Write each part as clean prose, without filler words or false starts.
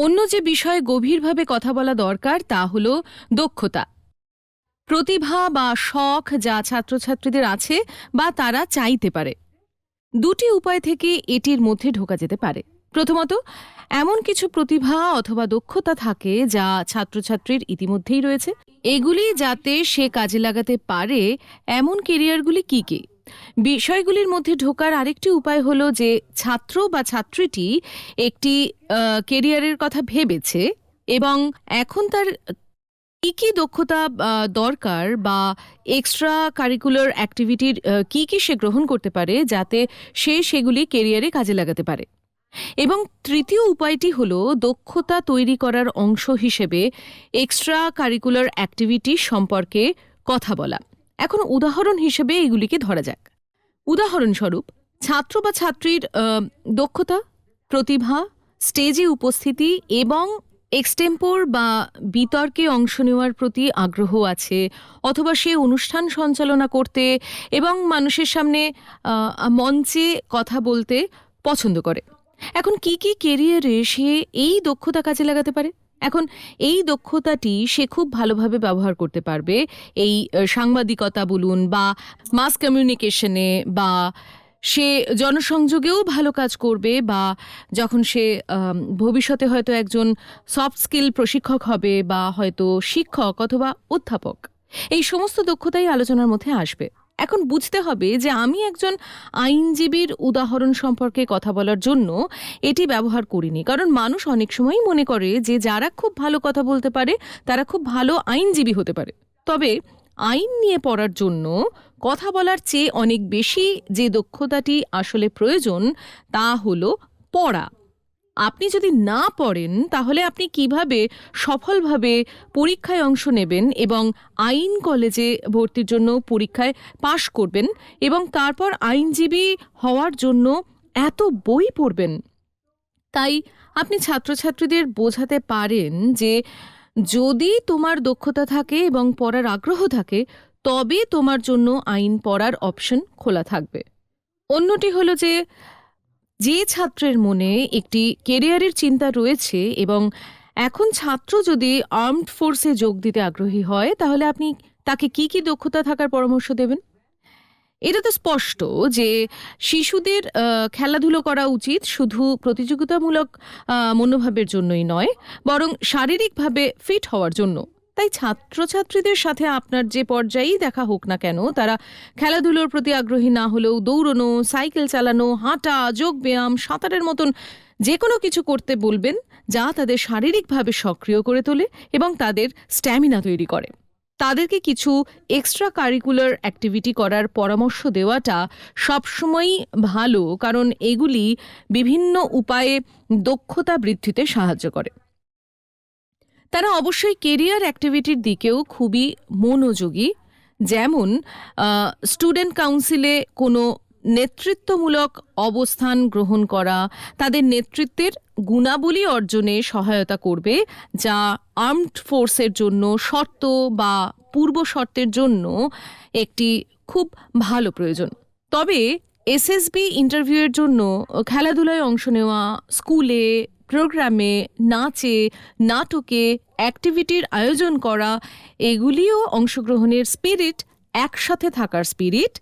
অন্য যে বিষয়ে গভীরভাবে কথা বলা দরকার তা হল দক্ষতা, প্রতিভা বা শখ যা ছাত্রছাত্রীদের আছে বা তারা চাইতে পারে। দুটি উপায় থেকে এটির মধ্যে ঢোকা যেতে পারে। প্রথমত, এমন কিছু প্রতিভা অথবা দক্ষতা থাকে যা ছাত্রছাত্রীর ইতিমধ্যেই রয়েছে, এগুলি যাতে সে কাজে লাগাতে পারে এমন কেরিয়ারগুলি কি কি। বিষয়গুলির মধ্যে ঢোকার আরেকটি উপায় হলো যে ছাত্র বা ছাত্রীটি একটি কেরিয়ারের কথা ভেবেছে এবং এখন তার কি কি দক্ষতা দরকার বা এক্সট্রা কারিকুলার অ্যাক্টিভিটির কি কি সে গ্রহণ করতে পারে যাতে সে সেগুলি কেরিয়ারে কাজে লাগাতে পারে। এবং তৃতীয় উপায়টি হলো দক্ষতা তৈরি করার অংশ হিসেবে এক্সট্রা কারিকুলার অ্যাক্টিভিটি সম্পর্কে কথা বলা। এখন উদাহরণ হিসেবে এগুলিকে ধরা যাক। উদাহরণস্বরূপ, ছাত্র বা ছাত্রীর দক্ষতা, প্রতিভা, স্টেজে উপস্থিতি এবং এক্সটেম্পোর বা বিতর্কে অংশ নেওয়ার প্রতি আগ্রহ আছে, অথবা সে অনুষ্ঠান সঞ্চালনা করতে এবং মানুষের সামনে মঞ্চে কথা বলতে পছন্দ করে। এখন কি কি কেরিয়ারে সে এই দক্ষতা কাজে লাগাতে পারে? এখন এই দক্ষতাটি সে খুব ভালোভাবে ব্যবহার করতে পারবে এই সাংবাদিকতা বলুন বা মাস কমিউনিকেশনে, বা সে জনসংযোগেও ভালো কাজ করবে, বা যখন সে ভবিষ্যতে হয়তো একজন সফট স্কিল প্রশিক্ষক হবে বা হয়তো শিক্ষক অথবা অধ্যাপক। এই সমস্ত দক্ষতাই আলোচনার মধ্যে আসবে। এখন বুঝতে হবে যে আমি একজন আইনজীবীর উদাহরণ সম্পর্কে কথা বলার জন্য এটি ব্যবহার করিনি, কারণ মানুষ অনেক সময়ই মনে করে যে যারা খুব ভালো কথা বলতে পারে তারা খুব ভালো আইনজীবী হতে পারে। তবে আইন নিয়ে পড়ার জন্য কথা বলার চেয়ে অনেক বেশি যে দক্ষতাটি আসলে প্রয়োজন তা হলো পড়া। আপনি যদি না পড়েন তাহলে আপনি কিভাবে সফলভাবে পরীক্ষায় অংশ নেবেন এবং আইন কলেজে ভর্তির জন্য পরীক্ষায় পাশ করবেন এবং তারপর আইনজীবী হওয়ার জন্য এত বই পড়বেন? তাই আপনি ছাত্রছাত্রীদের বোঝাতে পারেন যে যদি তোমার দক্ষতা থাকে এবং পড়ার আগ্রহ থাকে তবে তোমার জন্য আইন পড়ার অপশন খোলা থাকবে। অন্যটি হলো যে যে ছাত্রের মনে একটি কেরিয়ারের চিন্তা রয়েছে এবং এখন ছাত্র যদি আর্মড ফোর্সে যোগ দিতে আগ্রহী হয় তাহলে আপনি তাকে কি কি দক্ষতা থাকার পরামর্শ দেবেন? এটা তো স্পষ্ট যে শিশুদের খেলাধুলো করা উচিত শুধু প্রতিযোগিতামূলক মনোভাবের জন্যই নয়, বরং শারীরিকভাবে ফিট হওয়ার জন্য। তাই ছাত্রছাত্রীদের সাথে আপনার যে পর্যায়েই দেখা হোক না কেন, তারা খেলাধুলোর প্রতি আগ্রহী না হলেও দৌড়নো, সাইকেল চালানো, হাঁটা, যোগব্যায়াম, সাঁতারের মতন যে কোনো কিছু করতে বলবেন যা তাদের শারীরিকভাবে সক্রিয় করে তোলে এবং তাদের স্ট্যামিনা তৈরি করে। তাদেরকে কিছু এক্সট্রা কারিকুলার অ্যাক্টিভিটি করার পরামর্শ দেওয়াটা সবসময়ই ভালো, কারণ এগুলি বিভিন্ন উপায়ে দক্ষতা বৃদ্ধিতে সাহায্য করে। তারা অবশ্যই কেরিয়ার অ্যাক্টিভিটির দিকেও খুবই মনোযোগী, যেমন স্টুডেন্ট কাউন্সিলে কোনো নেতৃত্বমূলক অবস্থান গ্রহণ করা তাদের নেতৃত্বের গুণাবলী অর্জনে সহায়তা করবে, যা আর্মড ফোর্সের জন্য শর্ত বা পূর্ব শর্তের জন্য একটি খুব ভালো প্রয়োজন। তবে এসএসবি ইন্টারভিউয়ের জন্য খেলাধুলায় অংশ নেওয়া, স্কুলে, প্রোগ্রামে, নাচে, নাটকে অ্যাক্টিভিটির আয়োজন করা, এগুলিও অংশগ্রহণের স্পিরিট, একসাথে থাকার স্পিরিট,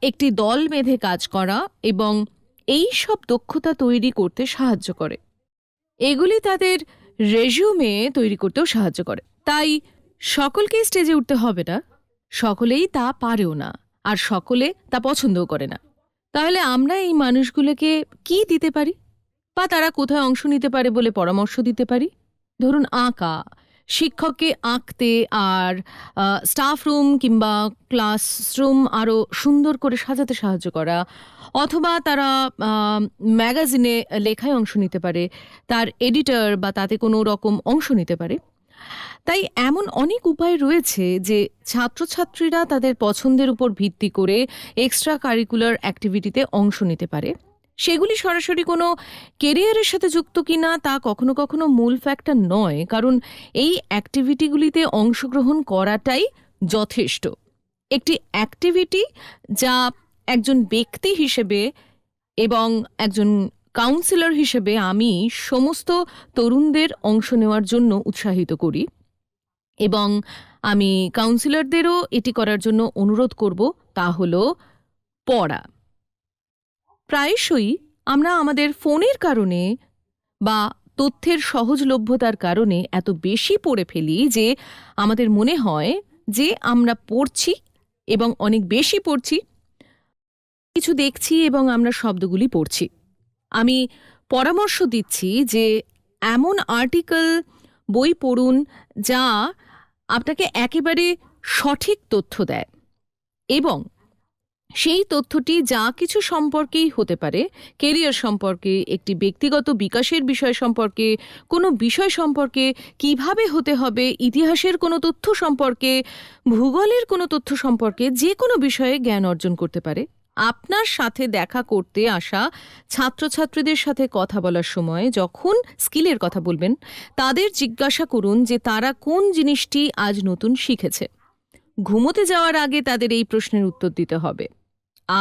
একটি দল বেঁধে কাজ করা এবং এই সব দক্ষতা তৈরি করতে সাহায্য করে। এগুলি তাদের রেজিউমে তৈরি করতেও সাহায্য করে। তাই সকলকেই স্টেজে উঠতে হবে না, সকলেই তা পারেও না, আর সকলে তা পছন্দও করে না। তাহলে আমরা এই মানুষগুলোকে কি দিতে পারি বা তারা কোথায় অংশ নিতে পারে বলে পরামর্শ দিতে পারি? ধরুন আঁকা, শিক্ষককে আঁকতে আর স্টাফ রুম কিংবা ক্লাসরুম আরও সুন্দর করে সাজাতে সাহায্য করা, অথবা তারা ম্যাগাজিনে লেখায় অংশ নিতে পারে, তার এডিটর বা তাতে কোনো রকম অংশ নিতে পারে। তাই এমন অনেক উপায় রয়েছে যে ছাত্রছাত্রীরা তাদের পছন্দের উপর ভিত্তি করে এক্সট্রা কারিকুলার অ্যাক্টিভিটিতে অংশ নিতে পারে। সেগুলি সরাসরি কোনো কেরিয়ারের সাথে যুক্ত কিনা তা কখনো কখনো মূল ফ্যাক্টর নয়, কারণ এই অ্যাক্টিভিটিগুলিতে অংশগ্রহণ করাটাই যথেষ্ট। একটি অ্যাক্টিভিটি যা একজন ব্যক্তি হিসেবে এবং একজন কাউন্সিলর হিসেবে আমি সমস্ত তরুণদের অংশ নেওয়ার জন্য উৎসাহিত করি এবং আমি কাউন্সিলরদেরও এটি করার জন্য অনুরোধ করব, তা হলো পড়া। প্রায়শই আমরা আমাদের ফোনের কারণে বা তথ্যের সহজলভ্যতার কারণে এত বেশি পড়ে ফেলি যে আমাদের মনে হয় যে আমরা পড়ছি এবং অনেক বেশি পড়ছি, কিছু দেখছি এবং আমরা শব্দগুলি পড়ছি। আমি পরামর্শ দিচ্ছি যে এমন আর্টিকেল, বই পড়ুন যা আপনাকে একেবারে সঠিক তথ্য দেয় এবং সেই তথ্যটি যা কিছু সম্পর্কেই হতে পারে, কেরিয়ার সম্পর্কে, একটি ব্যক্তিগত বিকাশের বিষয় সম্পর্কে, কোনো বিষয় সম্পর্কে, কিভাবে হতে হবে, ইতিহাসের কোনো তথ্য সম্পর্কে, ভূগোলের কোনো তথ্য সম্পর্কে, যে কোনো বিষয়ে জ্ঞান অর্জন করতে পারে। আপনার সাথে দেখা করতে আসা ছাত্রছাত্রীদের সাথে কথা বলার সময় যখন স্কিলের কথা বলবেন, তাদের জিজ্ঞাসা করুন যে তারা কোন জিনিসটি আজ নতুন শিখেছে। ঘুমোতে যাওয়ার আগে তাদের এই প্রশ্নের উত্তর দিতে হবে।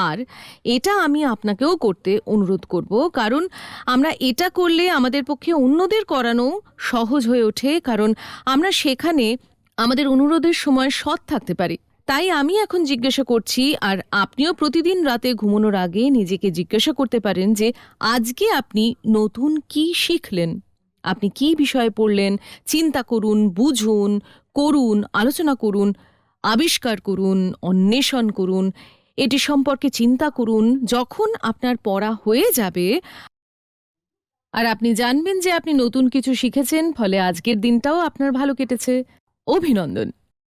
আর এটা আমি আপনাকেও করতে অনুরোধ করব, কারণ আমরা এটা করলে আমাদের পক্ষে অন্যদের করানো সহজ হয়ে ওঠে, কারণ আমরা সেখানে আমাদের অনুরোধের সময় সৎ থাকতে পারি। তাই আমি এখন জিজ্ঞাসা করছি, আর আপনিও প্রতিদিন রাতে ঘুমানোর আগে নিজেকে জিজ্ঞাসা করতে পারেন যে আজকে আপনি নতুন কি শিখলেন, আপনি কি বিষয়ে পড়লেন। চিন্তা করুন, বুঝুন, করুন, আলোচনা করুন, আবিষ্কার করুন, অন্বেষণ করুন, এটি সম্পর্কে চিন্তা করুন। যখন আপনার পড়া হয়ে যাবে আর আপনি জানবেন যে আপনি নতুন কিছু শিখেছেন, ফলে আজকের দিনটাও আপনার ভালো কেটেছে, অভিনন্দন।